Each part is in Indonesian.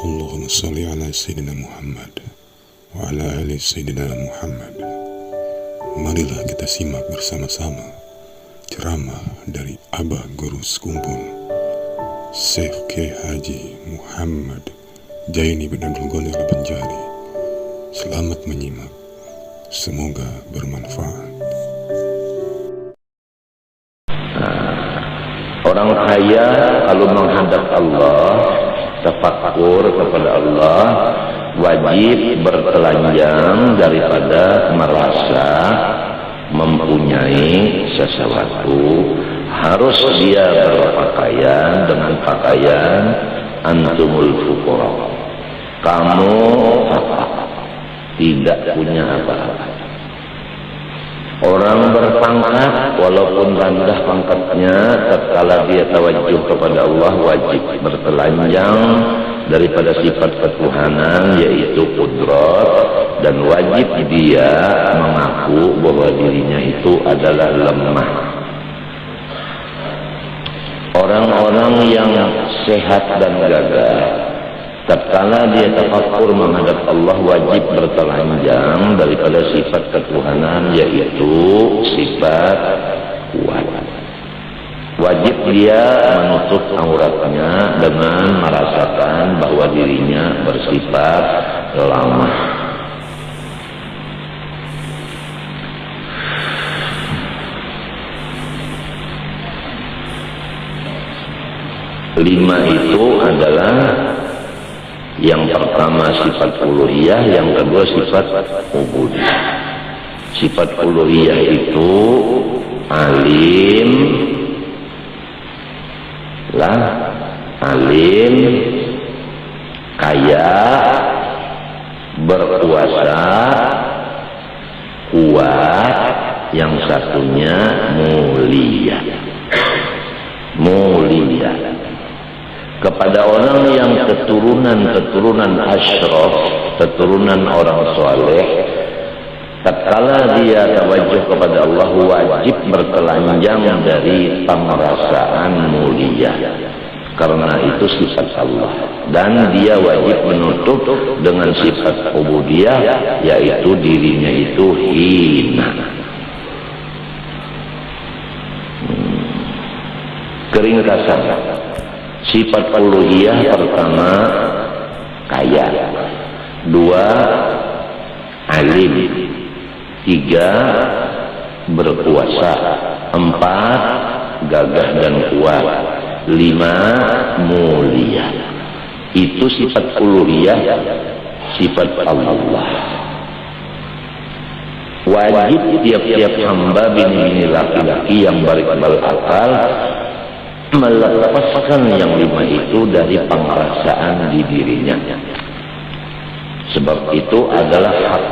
Allahumma salli ala Sayyidina Muhammad wa ala ali Sayyidina Muhammad. Marilah kita simak bersama-sama ceramah dari Abah Guru Sekumpul Syekh K. Haji Muhammad Jaini bin Abdul Ghani Al-Banjari. Selamat menyimak, semoga bermanfaat. Orang kaya kalau menghadap Allah, tafakkur kepada Allah, wajib bertelanjang daripada merasa mempunyai sesuatu. Harus dia berpakaian dengan pakaian antumul fuqara. Kamu tidak punya apa-apa. Orang berpangkat walaupun rendah pangkatnya, tatkala dia tawajuh kepada Allah wajib bertelanjang daripada sifat ketuhanan yaitu qudrat, dan wajib dia mengaku bahwa dirinya itu adalah lemah. Orang-orang yang sehat dan gagah, tatkala dia tafakkur menghadap Allah wajib bertelanjang daripada sifat ketuhanan yaitu sifat kuat. Wajib dia menutup auratnya dengan merasakan bahwa dirinya bersifat lemah. Lima itu adalah yang pertama sifat uluhiyah, yang kedua sifat ubudiyah. Sifat uluhiyah itu alim, kaya, berkuasa, kuat, yang satunya mulia. Kepada orang yang keturunan asyraf, keturunan orang soleh, tatkala dia tawajuh kepada Allah wajib bertelanjang dari pemerasaan mulia, karena itu sifat Allah, dan dia wajib menutup dengan sifat ubudiyah, yaitu dirinya itu hina. Keringkasan sifat uluhiyah pertama kaya, dua alim, tiga berkuasa, empat gagah dan kuat, lima mulia. Itu sifat uluhiyah, sifat Allah. Wajib tiap-tiap hamba bini-bini laki-laki yang berikbal akal melepaskan yang lima itu dari pengerasaan di dirinya. Sebab itu adalah hak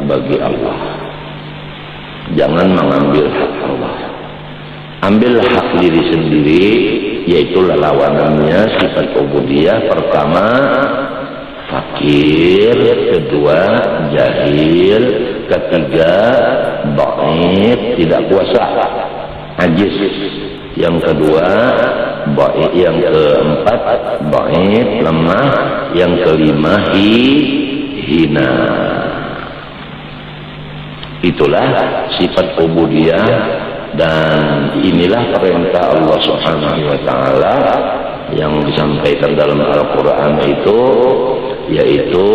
bagi Allah. Jangan mengambil hak Allah. Ambil hak diri sendiri, yaitu lawanannya sifat ubudiyah. Pertama fakir, kedua jahil, ketiga dhaif, tidak kuasa, ajiz. Yang kedua dhaif, yang keempat dhaif, lemah, yang kelima hina. Itulah sifat ubudiyah, dan inilah perintah Allah Subhanahu wa taala yang disampaikan dalam Al-Qur'an itu, yaitu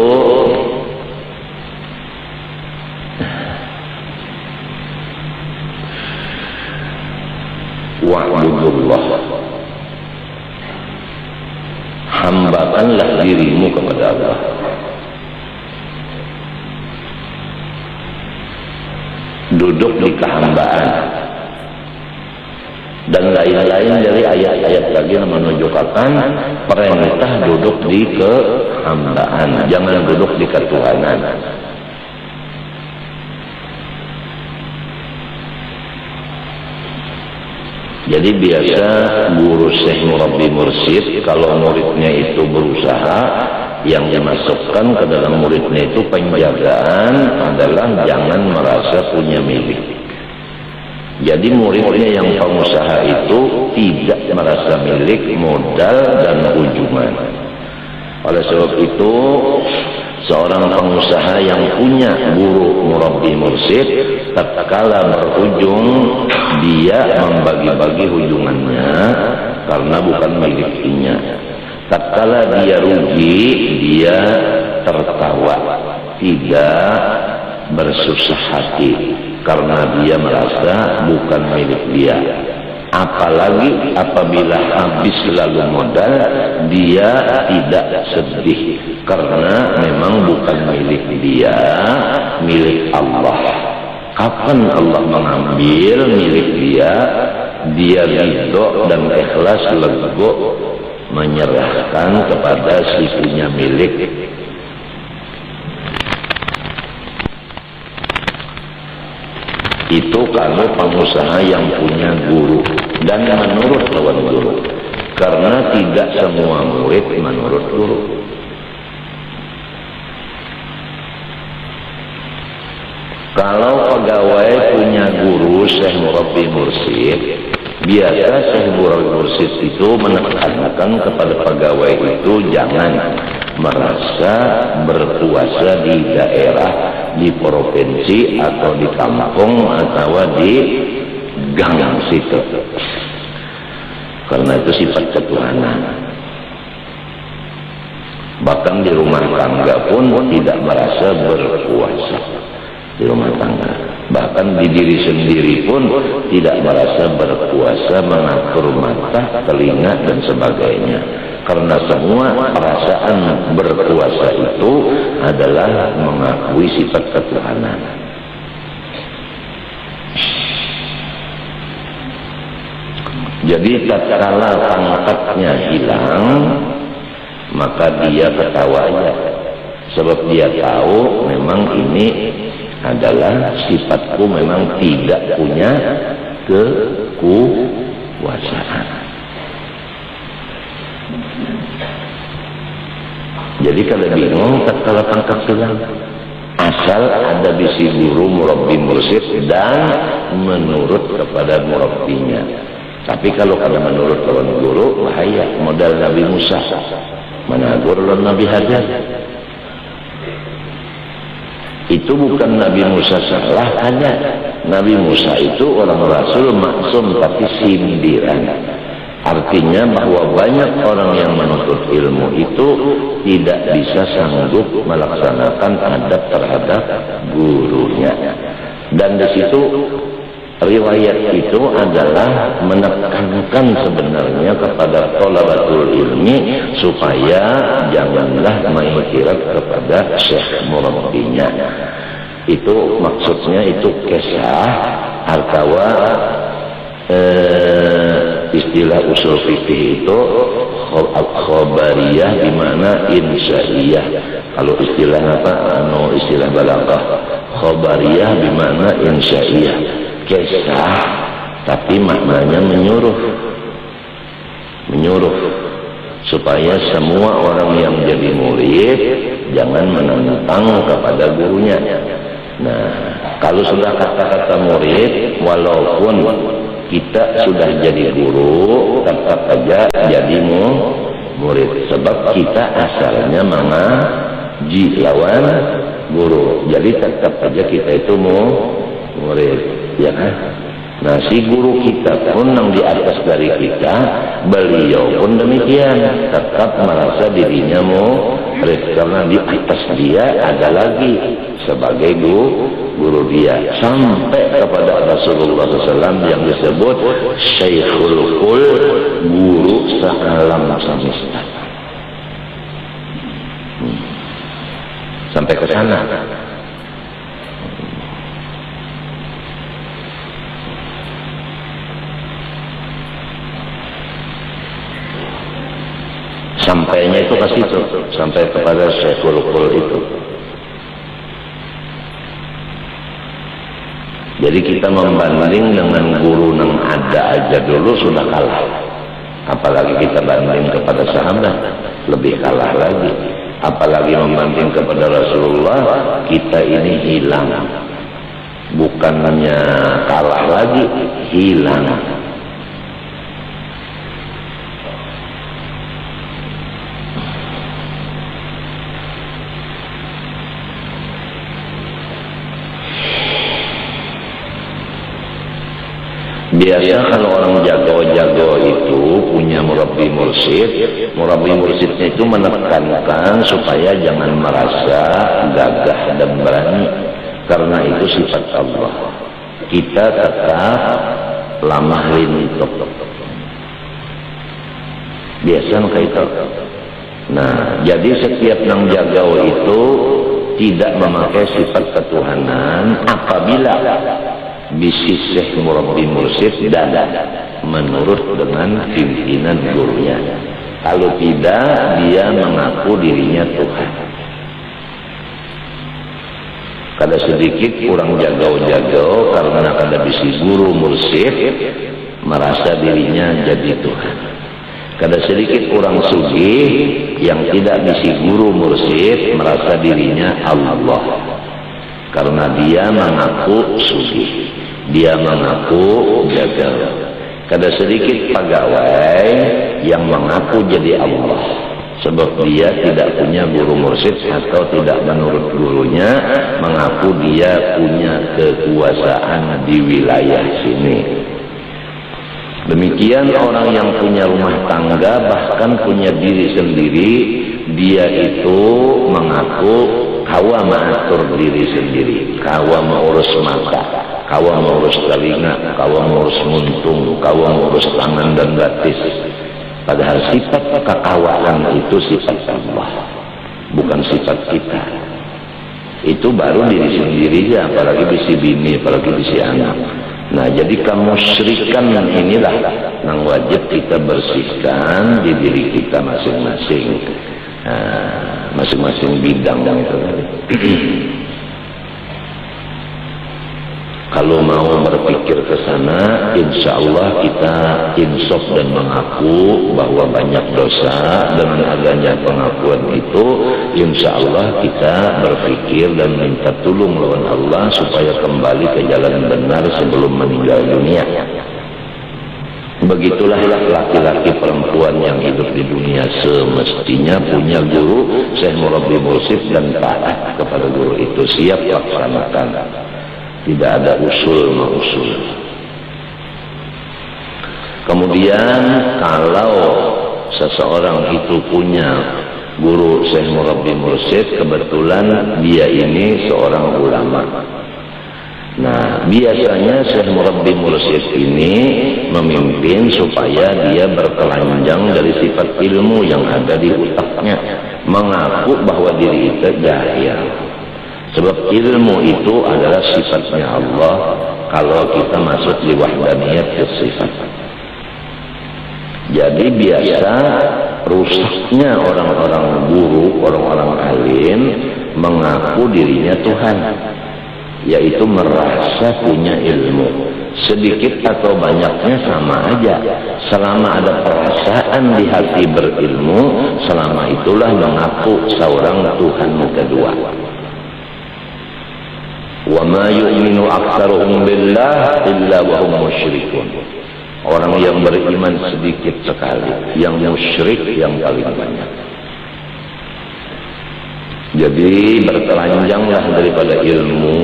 wa'budullah, hambakanlah dirimu kepada Allah. Duduk di kehambaan, dan lain-lain dari ayat-ayat lagi yang menunjukkan perintah duduk di kehambaan, jangan duduk di ketuhanan. Jadi biasa guru syekh murabbi mursyid kalau muridnya itu berusaha, yang dimasukkan ke dalam muridnya itu penjagaan adalah jangan merasa punya milik. Jadi muridnya yang pengusaha itu tidak merasa milik modal dan ujuman. Oleh sebab itu, seorang pengusaha yang punya guru murabbi mursyid, tatkala berujung dia membagi-bagi hujungannya karena bukan miliknya. Tatkala dia rugi, dia tertawa, tidak bersusah hati karena dia merasa bukan milik dia. Apalagi apabila habis lalu modal, dia tidak sedih karena memang bukan milik dia, milik Allah. Kapan Allah mengambil milik dia, dia ridho dan ikhlas lego menyerahkan kepada si punya milik. Itu kalau pengusaha yang punya guru dan menurut lawan guru, karena tidak semua murid menurut guru. Kalau pegawai punya guru syekh murabbi mursyid, biasa syekh murabbi mursyid itu menekankan kepada pegawai itu jangan merasa berkuasa di daerah, di provinsi atau di kampung atau di gang situ, karena itu sifat ketuhanan. Bahkan di rumah tangga pun tidak merasa berkuasa di rumah tangga, bahkan di diri sendiri pun tidak merasa berkuasa mengatur mata, telinga dan sebagainya, karena semua perasaan berkuasa itu adalah mengakui sifat ketuhanan. Jadi tatkala pangkatnya hilang, maka dia ketawa aja, sebab dia tahu memang ini adalah sifatku, memang tidak punya kekuasaan. Jadi kalau bingung tatkala pangkat hilang, asal ada bisi guru murabbi mursyid dan menurut kepada murabbinya. Tapi kalau menurut lawan guru, bahaya. Modal Nabi Musa, menagur lawan Nabi Hajar. Itu bukan Nabi Musa salah hanya. Nabi Musa itu orang Rasul maksum tapi sindiran. Artinya bahwa banyak orang yang menuntut ilmu itu tidak bisa sanggup melaksanakan adab terhadap gurunya. Dan di situ riwayat itu adalah menekankan sebenarnya kepada thalabatul ilmi supaya janganlah mengiktirat kepada syekh murabbinya. Itu maksudnya itu kisah atau istilah usul fikih itu khabariyah di mana insya'iyah. Kalau istilah istilah balaghah, khabariyah di mana insya'iyah. Kisah tapi maknanya menyuruh supaya semua orang yang jadi murid jangan menentang kepada gurunya. Nah, kalau sudah kata-kata murid, walaupun kita sudah jadi guru, tetap aja jadi murid, sebab kita asalnya mengaji lawan guru, jadi tetap aja kita itu murid. Ya kan? Nah, si guru kita pun yang di atas dari kita, beliau pun demikian, tetap merasa dirinya murid, karena di atas dia ada lagi sebagai guru dia, sampai kepada Rasulullah SAW yang disebut Syekhul Kul, guru sealam semesta. Sampai ke sana. Sampainya itu ke situ, sampai kepada Syekhul Kul itu. Jadi kita membanding dengan guru yang ada aja dulu sudah kalah, apalagi kita banding kepada sahabat, lebih kalah lagi. Apalagi membanding kepada Rasulullah, kita ini hilang, bukannya kalah lagi, hilang. Biasa kalau orang jago-jago itu punya murabbi mursyid, murabbi mursyidnya itu menekankan supaya jangan merasa gagah dan berani, karena itu sifat Allah. Kita tetap lamah lintuk. Biasa kayak itu. Nah, jadi setiap nang jagau itu tidak memakai sifat ketuhanan apabila bisnis Syekh murabbi mursyid dan menurut dengan pimpinan gurunya. Kalau tidak, dia mengaku dirinya Tuhan. Kada sedikit kurang jagau-jagau karena kada bisi guru mursyid merasa dirinya jadi Tuhan. Kada sedikit orang sugih yang tidak bisi guru mursyid merasa dirinya Allah, karena dia mengaku sugih, dia mengaku jagal. Kada sedikit pegawai yang mengaku jadi Allah, sebab dia tidak punya guru mursyid atau tidak menurut gurunya mengaku dia punya kekuasaan di wilayah sini. Demikian orang yang punya rumah tangga, bahkan punya diri sendiri, dia itu mengaku kawa mengatur diri sendiri, kawa mengurus mata, kawa mengurus telinga, kawa mengurus muntung, kawa mengurus tangan dan batis. Padahal sifat kekawaan itu sifat Allah, bukan sifat kita. Itu baru diri sendiri ya, apalagi bisi bini, apalagi bisi anak. Nah, jadi kemusyrikan inilah yang wajib kita bersihkan di diri kita masing-masing, masing-masing bidang yang itu. Kalau mau berpikir ke sana, insya Allah kita insaf dan mengaku bahwa banyak dosa. Dengan adanya pengakuan itu, insya Allah kita berpikir dan minta tolong lawan Allah supaya kembali ke jalan benar sebelum meninggal dunia. Begitulah laki-laki perempuan yang hidup di dunia semestinya punya guru, Syekh murabbi mursyid, dan taat kepada guru itu, siap laksanakan. Tidak ada usul. Kemudian kalau seseorang itu punya guru Syekh murabbi mursyid, kebetulan dia ini seorang ulama. Nah, biasanya Syekh murabbi mursyid ini memimpin supaya dia bertelanjang dari sifat ilmu yang ada di otaknya, mengaku bahwa diri itu jahil. Sebab ilmu itu adalah sifatnya Allah kalau kita masuk di wahdaniyat sifat. Jadi biasa rusaknya orang-orang guru, orang-orang alim mengaku dirinya Tuhan, yaitu merasa punya ilmu. Sedikit atau banyaknya sama aja. Selama ada perasaan di hati berilmu, selama itulah mengaku seorang Tuhan kedua. Wa ma yu'minu aktsaruhum billah illa wa hum musyrikun. Orang yang beriman sedikit sekali, yang musyrik yang paling banyak. Jadi bertelanjanglah daripada ilmu,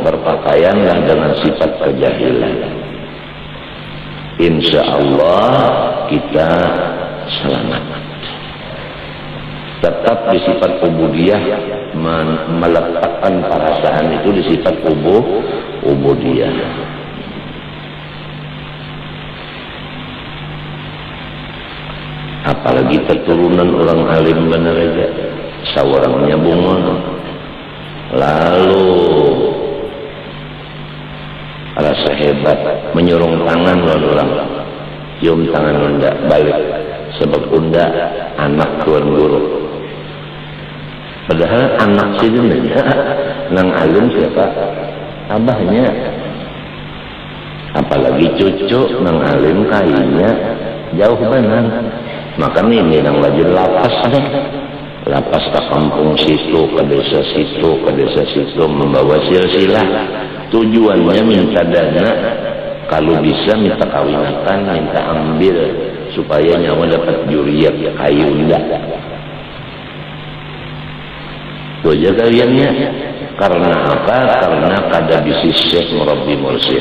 berpakaianlah dengan sifat kejahilan. Insya Allah kita selamat. Tetap di sifat ubudiyah, meletakkan perasaan itu di sifat ubudiyah. Apalagi keturunan orang alim benar aja, sawarangnya bunga. Lalu rasa hebat, menyurung tangan lawan orang, cium tangan unda balik, sebab unda anak tuan guru. Padahal anak sih nang alim siapa? Abahnya. Apalagi cucu nang alim kayaknya jauh benar. Maka ini nang lajur lapas deh. Lapas ke kampung situ, ke desa situ membawa silsilah. Tujuannya minta dana, kalau bisa minta kawinakan, minta ambil supaya nyawa dapat juriyat kayu indah. Itu aja kaliannya. Karena apa? Karena kada bisnis syekh murabbi mursyid.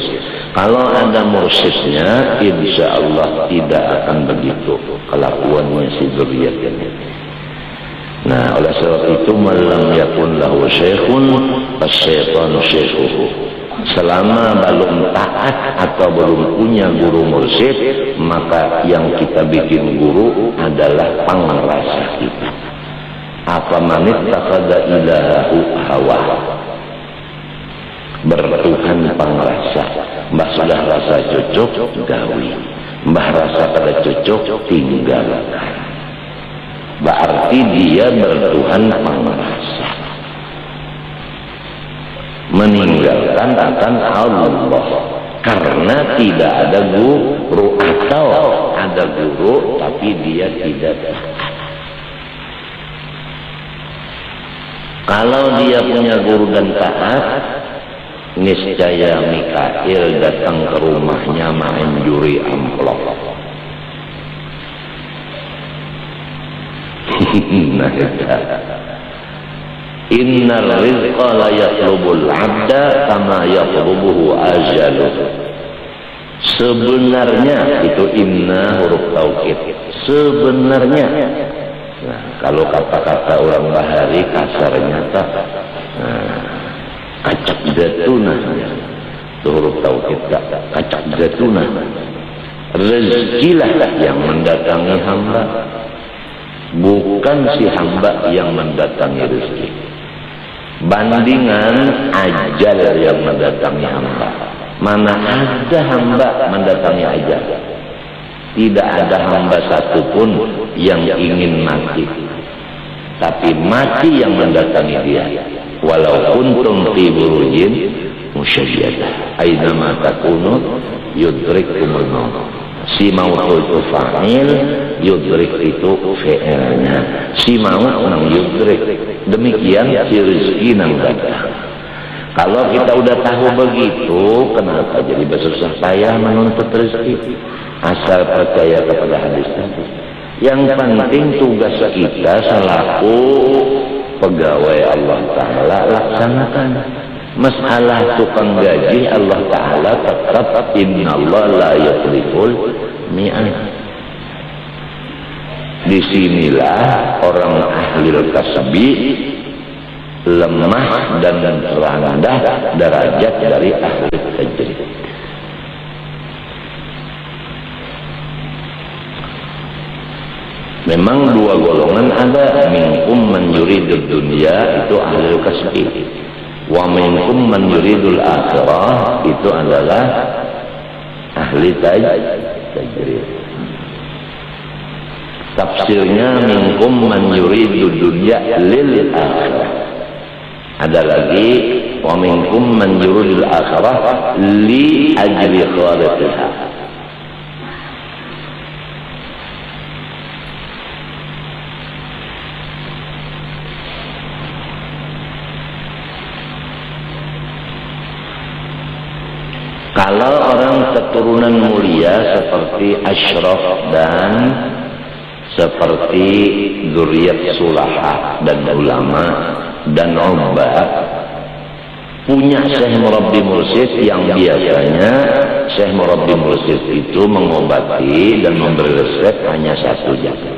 Kalau ada mursyidnya, insya Allah tidak akan begitu kelakuannya si dzurriyyah ini. Nah, oleh sebab itu malam yakun lahu syekhun asyaitanu syekhuhu. Selama belum taat atau belum punya guru mursyid, maka yang kita bikin guru adalah pangrasa kita. Apa manit takhadha ilahu hawa, bertuhan pangrasa. Mbah sudah rasa cocok gawi, mbah rasa pada cocok tinggalkan. Berarti dia bertuhan pangrasa, meninggalkan akan Allah. Karena tidak ada guru, atau ada guru tapi dia tidak taat. Kalau dia punya guru dan taat, niscaya Mikail datang ke rumahnya main juri amplop. Nah, innal rizqa la yatlubul abda kama yatlubuhu ajaluh. Sebenarnya itu inna huruf taukid. Sebenarnya. Nah, kalau kata-kata orang bahari kasarnya tak kacak jatuna. Itu huruf taukid tak kacak jatuna. Rezekilah yang mendatangi hamba, bukan si hamba yang mendatangi rezeki. Bandingan ajal yang mendatangi hamba. Mana ada hamba mendatangi ajal? Tidak ada hamba satupun yang ingin mati, tapi mati yang mendatangi dia. Walau kuntum fi burujin musyayyadah, aina ma takunu yudrikumul maut. Si maut itu fa'il, yudrik itu fi'ilnya. Si maut nang yudrik. Demikian si rezeki nang datang. Kalau kita udah tahu begitu, kenapa jadi bersusah payah menuntut rezeki? Asal percaya kepada hadis tadi. Yang penting tugas kita selaku pegawai Allah Ta'ala laksanakan. Masalah tukang gaji Allah Ta'ala tetap innallaha la yukhliful mi'ad. Disinilah orang ahli kasbi lemah dan rendah derajat dari ahli tajrid. Memang dua golongan ada, minkum man yuridud dunya itu ahli kasbi, wa minkum man yuridul akhirah itu adalah ahli tajrid. Tafsirnya minkum man yuridud dunya lil akhirah. Ada lagi wa minkum man yuridul akhirah li ajli khaliqiha. Kalau orang keturunan mulia seperti Ashraf dan seperti dzurriyyat Sulaha dan ulama dan ubad punya syekh murabbi mursyid yang biasanya syekh murabbi mursyid itu mengobati dan memberi resep hanya satu saja,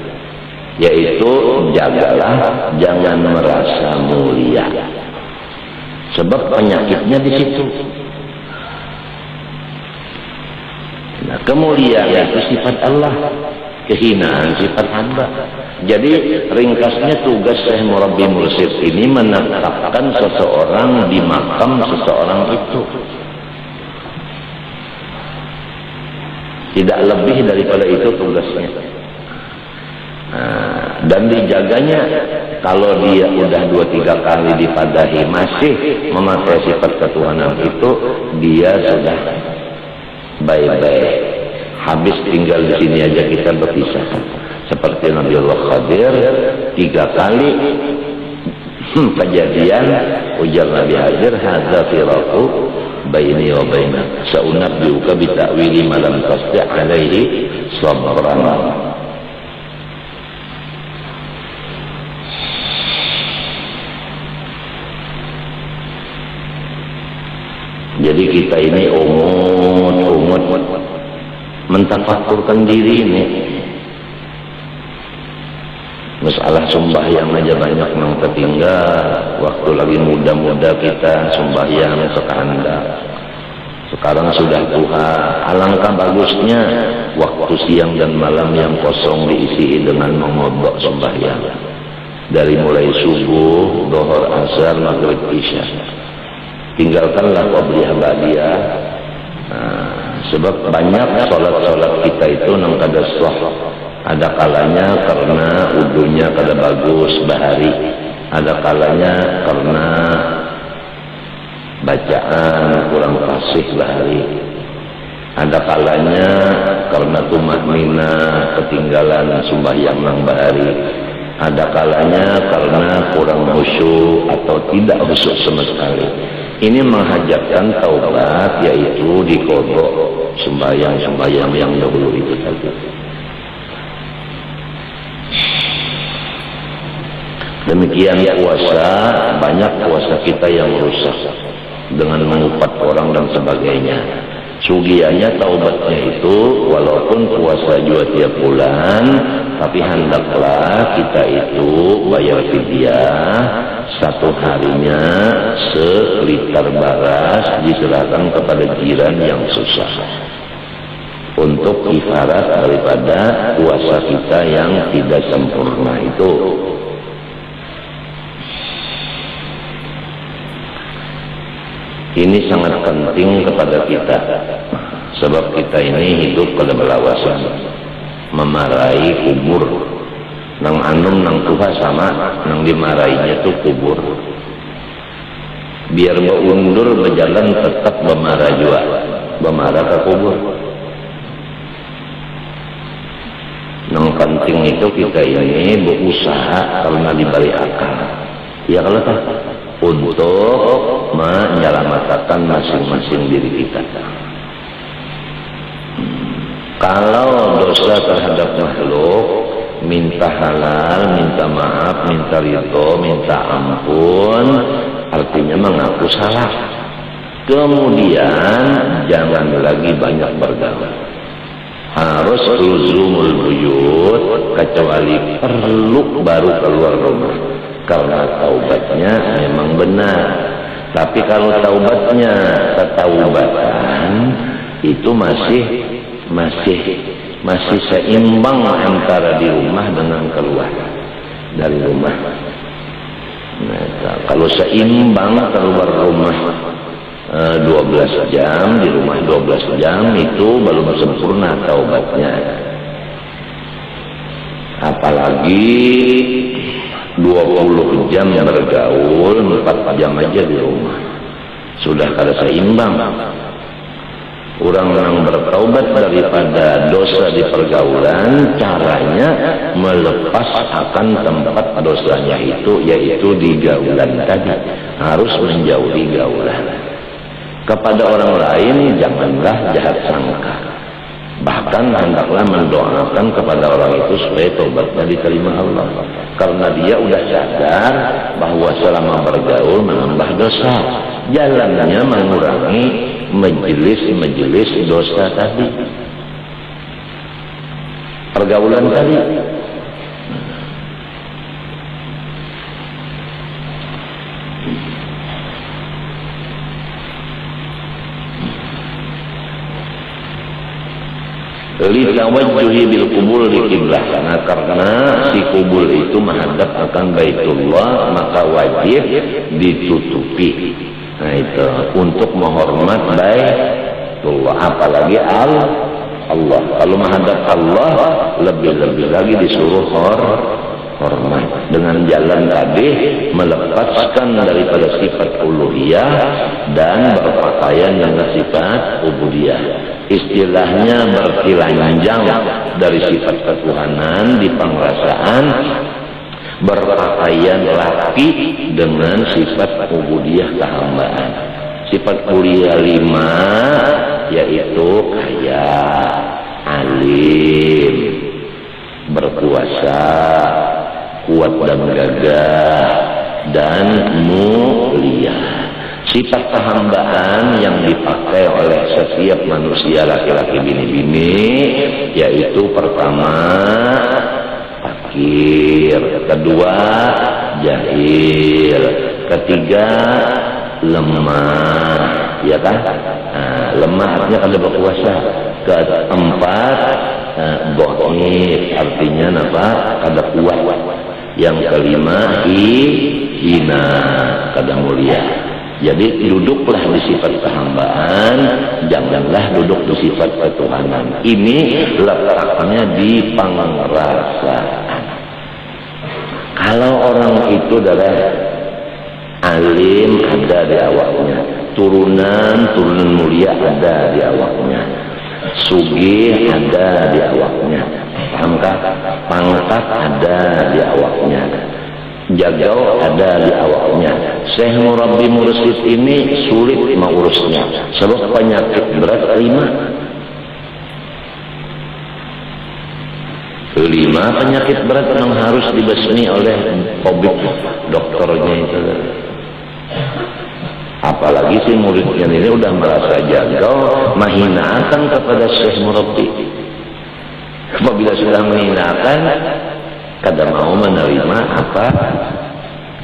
yaitu jagalah jangan merasa mulia, sebab penyakitnya di situ. Nah, kemuliaan itu sifat Allah, kehinaan sifat hamba. Jadi ringkasnya tugas Syekh Murabbi Mursyid ini menetapkan seseorang di makam seseorang itu. Tidak lebih daripada itu tugasnya. Nah, dan dijaganya. Kalau dia udah 2-3 kali dipadahi masih memakai sifat ketuhanan itu, dia sudah baik-baik. Habis tinggal di sini aja kita berpisah. Seperti Nabi Allah Khadir 3 kali kejadian ujar Nabi Khadir, hadza firaqu baini wa bainak sa'unabbiuka bi ta'wili ma lam tasti' alaihi sabran. Jadi kita ini umut mentafakurkan diri ini. Masalah sembahyang aja banyak yang tertinggal. Waktu lagi muda-muda kita sembahyang sekanda. Sekarang sudah duha. Alangkah bagusnya waktu siang dan malam yang kosong diisi dengan mengodok sembahyang. Dari mulai subuh, dhuhur, asar, maghrib, isya. Tinggalkanlah qabliyah ba'diyah. Sebab banyak sholat-sholat kita itu nang kada sah. Ada kalanya karena wudunya kada bagus bahari. Ada kalanya karena bacaan kurang fasih bahari. Ada kalanya karena tumaknina ketinggalan sembahyang nang bahari. Ada kalanya karena kurang khusyuk atau tidak khusyuk sama sekali. Ini menghajatkan taubat, yaitu dikodok sembahyang-sembahyang yang dahulu itu tadi. Demikian puasa, banyak puasa kita yang rusak dengan mengupat orang dan sebagainya. Sugiannya taubatnya itu walaupun puasa juga tiap bulan, tapi hendaklah kita itu bayar fidyah satu harinya seliter beras diserahkan kepada jiran yang susah untuk kifarat daripada puasa kita yang tidak sempurna itu. Ini sangat penting kepada kita, sebab kita ini hidup pada belawasan, memarahi kubur. Nang anum nang tuha sama, nang dimarahinya itu kubur. Biar undur berjalan tetap memarah juga, memarah ke kubur. Nang penting itu kita ini berusaha karena dibalik akal. Ya kalau tak untuk menyelamatkan masing-masing diri kita. Kalau dosa terhadap makhluk, minta halal, minta maaf, minta ridho, minta ampun, artinya mengaku salah. Kemudian jangan lagi banyak bergaul. Harus luzumul buyut, kecuali perlu baru keluar rumah. Karena taubatnya memang benar. Tapi kalau taubatnya ketaubatan itu masih seimbang antara di rumah dengan keluar dari rumah. Nah, kalau seimbang keluar rumah 12 jam, di rumah 12 jam, itu belum sempurna taubatnya. Apalagi 20 jam bergaul, 4 jam aja di rumah. Sudah kada seimbang. Orang yang bertaubat daripada dosa di pergaulan, caranya melepas akan tempat dosanya itu, yaitu di gaulan tadi. Harus menjauhi gaulan. Kepada orang lain janganlah jahat sangka. Bahkan hendaklah mendoakan kepada orang itu supaya taubatnya diterima Allah. Karena dia udah sadar bahwa selama bergaul menambah dosa. Jalannya mengurangi majelis-majelis dosa tadi. Pergaulan tadi. Litawajjuhi bil kubul di kiblah, karena si kubul itu menghadap akan Baitullah, maka wajib ditutupi. Nah itu untuk menghormat Baitullah, apalagi Allah. Kalau menghadap Allah lebih-lebih lagi disuruh hormat. Dengan jalan tadi melepaskan daripada sifat uluhiyah dan berpakaian dengan sifat ubudiyah. Istilahnya bertelanjang dari sifat ketuhanan di pengrasaan, berpakaian rapi dengan sifat ubudiyah kehambaan. Sifat kuliah 5 yaitu kaya, alim, berkuasa, kuat dan gagah, dan mulia. Sifat kehambaan yang dipakai oleh setiap manusia laki-laki bini-bini yaitu pertama fakir, kedua jahil, ketiga lemah, ya kan? Lemah artinya kada berkuasa. Keempat dhaif artinya apa? Kada kuat. Yang kelima hina, kada mulia. Jadi duduklah di sifat kehambaan, janganlah duduk di sifat ketuhanan. Ini letaknya di pengrasaan. Kalau orang itu darah alim ada di awaknya, turunan mulia ada di awaknya, sugih ada di awaknya, pahamkah? Pangkat ada di awaknya, jagau ada di awaknya. Syekh murabbi mursyid ini sulit mengurusnya sebab penyakit berat 5 penyakit berat yang harus dibasmi oleh tabib dokternya itu. Apalagi si muridnya ini udah merasa jagau menghinakan kepada Syekh murabbi. Apabila sudah menghinakan, kada mau menerima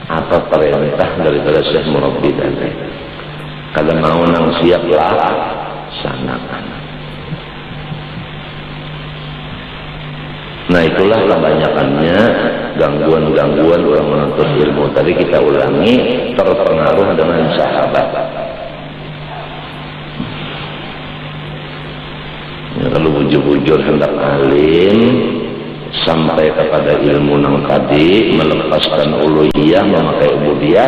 apa perintah daripada Syekh murabbi tadi. Kada mau nang siap laksanakan. Nah itulah kebanyakannya gangguan-gangguan orang menuntut ilmu. Tadi kita ulangi, terpengaruh dengan sahabat. Ya, kalau bujur-bujur hendak alim sampai kepada ilmu nang tadi, melepaskan uluhiyah, memakai ubudiyah,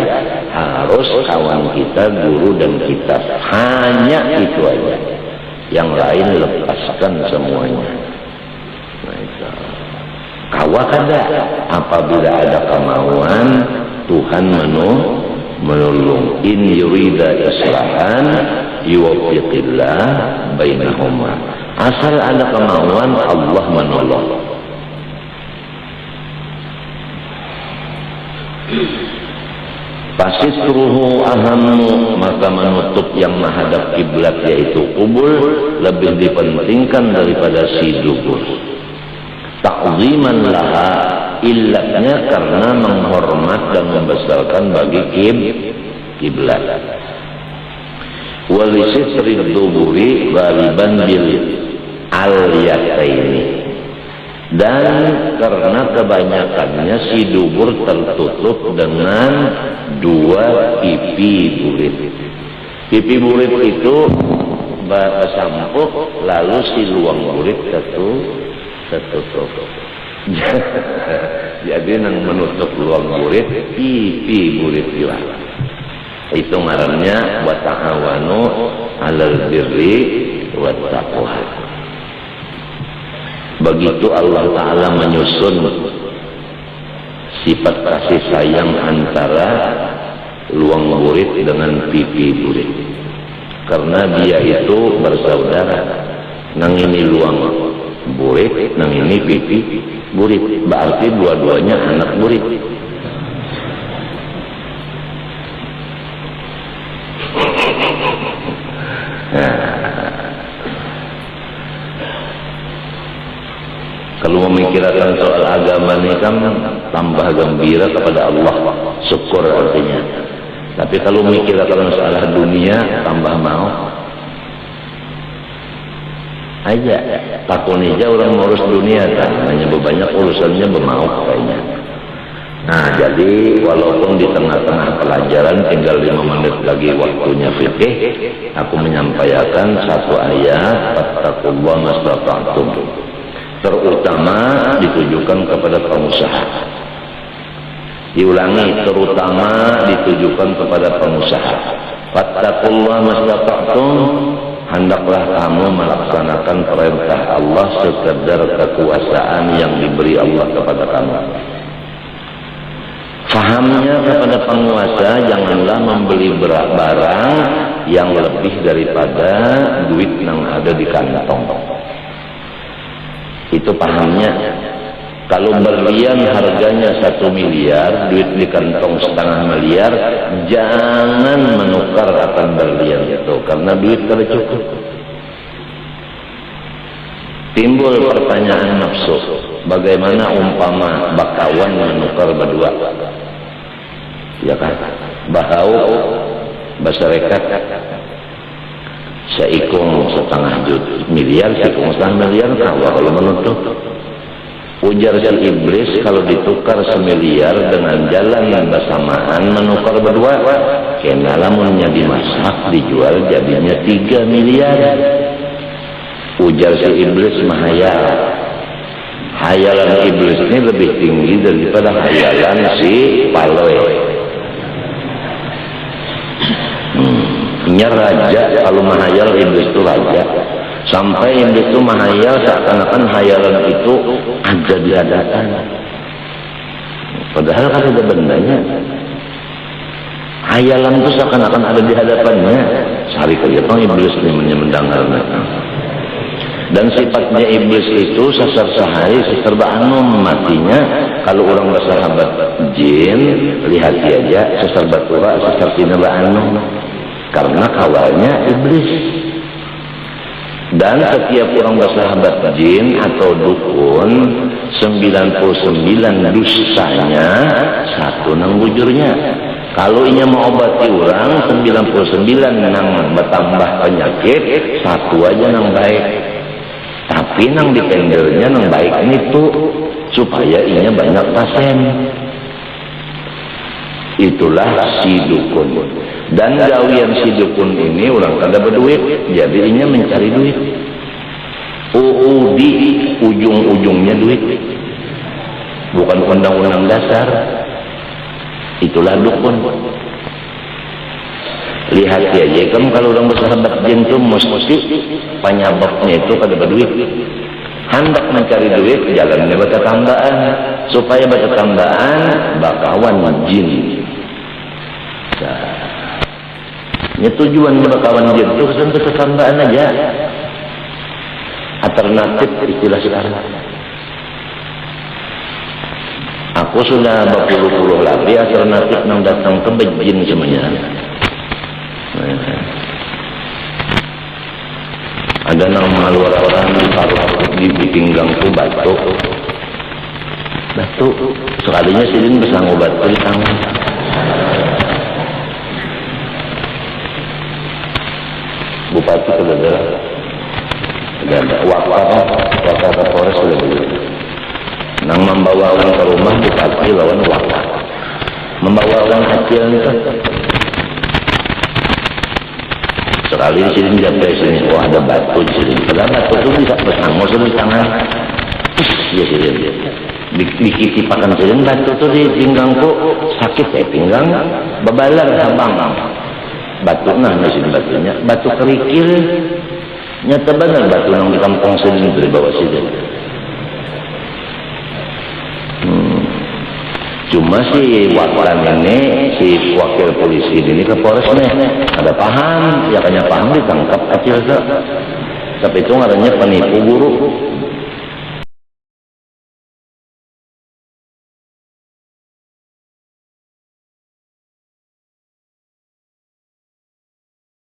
harus kawan kita, guru dan kita. Hanya itu aja. Yang lain lepaskan semuanya. Nah itu. Kawa kada, apabila ada kemauan Tuhan menolong. In yurida islahan yuwaffiqillah bainahuma. Asal ada kemauan Allah menolong. Pasitruhu ahammu, maka menutup yang menghadap kiblat yaitu kubur lebih dipentingkan daripada si dubur. Ta'ziman laha, illatnya karena menghormat dan membesarkan bagi kiblat. Walisitri duburi ghaliban bil alyataini, dan karena kebanyakannya si dubur tertutup dengan 2 pipi burit. Pipi burit itu sampuk, lalu si luang burit tertutup. Jadi nang menutup luang burit, pipi burit juga. Itu ngarannya wa ta'awanu 'alal birri wat taqwa. Begitu Allah Ta'ala menyusun sifat kasih sayang antara luang burit dengan pipi burit. Karena dia itu bersaudara. Nang ini luang burit, nang ini pipi burit. Berarti dua-duanya anak burit. Kalau memikirkan soal agama ini kan tambah gembira kepada Allah, syukur artinya. Tapi kalau memikirkan soal dunia tambah mau aja. Takun aja orang ngurus dunia kan, hanya banyak urusannya bermau kayaknya. Nah jadi walaupun di tengah-tengah pelajaran tinggal 5 menit lagi waktunya fikih, aku menyampaikan satu ayat, fattaqullaha mastata'tum, terutama ditujukan kepada pengusaha. Diulangi, terutama ditujukan kepada pengusaha. Fattaqullaha mastata'tum, hendaklah kamu melaksanakan perintah Allah sekedar kekuasaan yang diberi Allah kepada kamu. Fahamnya kepada penguasa, janganlah membeli barang yang lebih daripada duit yang ada di kantong. Itu pahamnya. Kalau berlian harganya 1 miliar, duit di kantong 1,5 miliar, jangan menukar akan berlian itu, karena duit tidak cukup. Timbul pertanyaan nafsu, bagaimana umpama bakawan menukar berdua? Ya kan? Bahau berserikat seikung 1,5 miliar, seikung 1,5 miliar, kalau menutup. Ujar si iblis, kalau ditukar 1 miliar dengan jalan yang bersamaan menukar berdua, kena lamunnya dimasak dijual jadinya 3 miliar. Ujar si iblis mahayal. Hayalan iblis ini lebih tinggi daripada hayalan si paloi. Nya raja, kalau mahayal iblis itu raja. Sampai iblis itu mahayal seakan-akan hayalan itu ada di hadapan. Padahal kan ada bendanya. Hayalan itu seakan-akan ada di hadapannya. Sehari kerja iblis ini mendengarnya. Dan sifatnya iblis itu sasar sehari sasar ba'anum matinya. Kalau orang bersahabat jin, lihat aja sasar batura sasar tina ba'anum, karena kawalnya iblis. Dan setiap orang bersahabat jin atau dukun, 99 dusanya, 1 nang bujurnya. Kalau inya mau obati orang, 99 nang bertambah penyakit, 1 aja nang baik. Tapi nang dipendelnya nang baik itu supaya inya banyak pasien. Itulah si dukun. Dan gawian si dukun ini orang kada berduit, jadi inya mencari duit. Di ujung-ujungnya duit, bukan undang-undang dasar. Itulah dukun. Lihat ya, kamu kalau orang bersahabat jin itu mesti penyebabnya itu kada berduit. Hendak mencari duit, jalannya baca tambahan. Supaya baca tambahan, bakawan jin. Ya tujuan bakawan jin itu kesan baca tambahan aja. Alternatif istilah sekarang. Aku sudah berpuluh-puluh lagi alternatif yang datang ke bejin semuanya. Ada nama luar orang di pinggang tu batu sekalinya silin bersanggup batu di tangan. Bupati sudah ada wakaf Polres sudah beli. Nang membawakan ke rumah bupati lawan wakaf, membawakan hasil itu. Sekali di sini sampai sini, wah ada batu di sini. Padahal batu itu bisa bersanggup di tangan. Ya sini dikitipakan sini batu itu di pinggangku sakit ya pinggang, bebalan sabang. Batu nah di sini batunya, batu kerikil. Nyata benar batu yang di kampung sini dari bawah sini. Cuma si wakilan ini, si wakil polisi ini ke Polresnya ada paham, ya kayaknya paham ditangkap kecil. Tapi itu ngaranya penipu buruk.